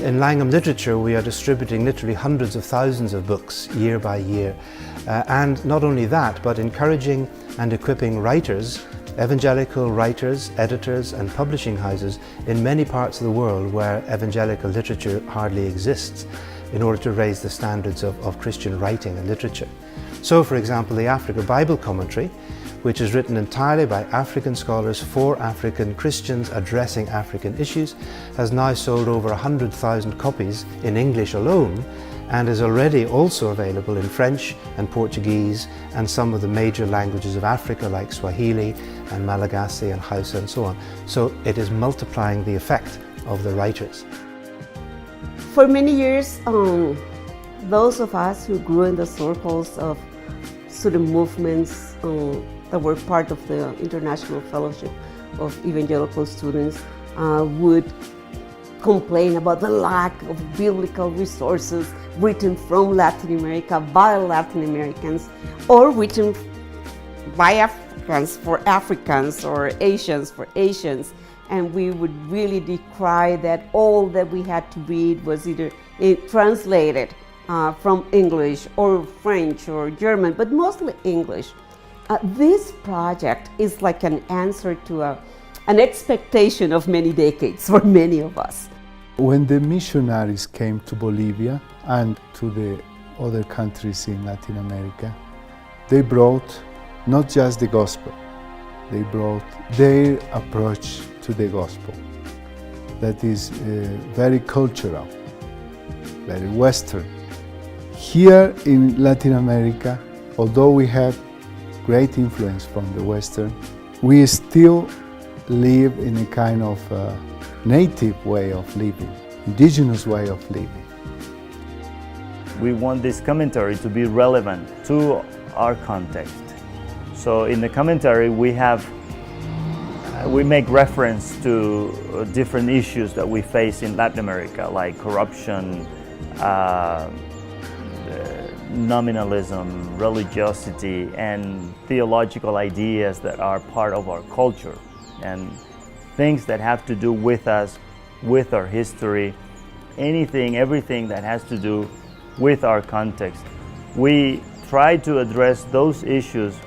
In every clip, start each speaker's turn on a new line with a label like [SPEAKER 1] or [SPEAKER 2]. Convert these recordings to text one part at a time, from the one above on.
[SPEAKER 1] In Langham Literature, we are distributing literally hundreds of thousands of books year by year. And not only that, but encouraging and equipping writers, evangelical writers, editors and publishing houses in many parts of the world where evangelical literature hardly exists, in order to raise the standards of Christian writing and literature. So, for example, the Africa Bible Commentary, which is written entirely by African scholars for African Christians addressing African issues, has now sold over 100,000 copies in English alone, and is already also available in French and Portuguese and some of the major languages of Africa like Swahili and Malagasy and Hausa and so on. So it is multiplying the effect of the writers.
[SPEAKER 2] For many years, those of us who grew in the circles of student movements that were part of the International Fellowship of Evangelical Students would complain about the lack of biblical resources written from Latin America by Latin Americans, or written by Africans for Africans, or Asians for Asians. And we would really decry that all that we had to read was either translated from English or French or German, but mostly English. This project is like an answer to an expectation of many decades for many of us.
[SPEAKER 3] When the missionaries came to Bolivia and to the other countries in Latin America, they brought not just the gospel, they brought their approach to the gospel that is very cultural, very Western. Here in Latin America, although we have great influence from the Western, we still live in a kind of native way of living, indigenous way of living.
[SPEAKER 4] We want this commentary to be relevant to our context. So in the commentary we make reference to different issues that we face in Latin America, like corruption, nominalism, religiosity, and theological ideas that are part of our culture, and things that have to do with us, with our history, everything that has to do with our context. We try to address those issues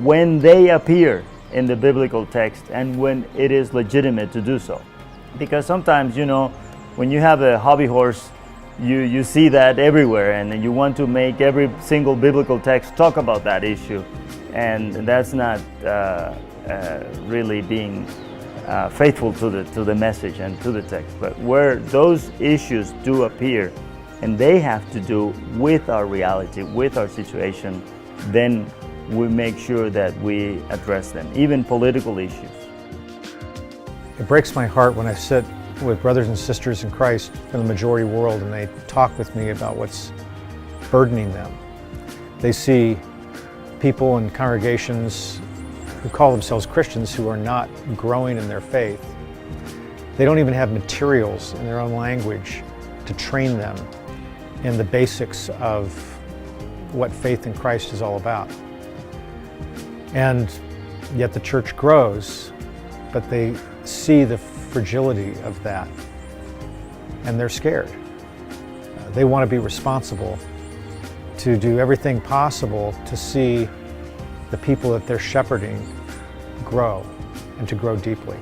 [SPEAKER 4] when they appear in the biblical text and when it is legitimate to do so. Because sometimes, when you have a hobby horse, you see that everywhere, and you want to make every single biblical text talk about that issue, and that's not really being faithful to the message and to the text. But where those issues do appear and they have to do with our reality, with our situation, then we make sure that we address them, even political issues.
[SPEAKER 5] It breaks my heart when I sit with brothers and sisters in Christ from the majority world and they talk with me about what's burdening them. They see people in congregations who call themselves Christians who are not growing in their faith. They don't even have materials in their own language to train them in the basics of what faith in Christ is all about. And yet the church grows, but they see the fragility of that, and they're scared. They want to be responsible, to do everything possible to see the people that they're shepherding grow, and to grow deeply.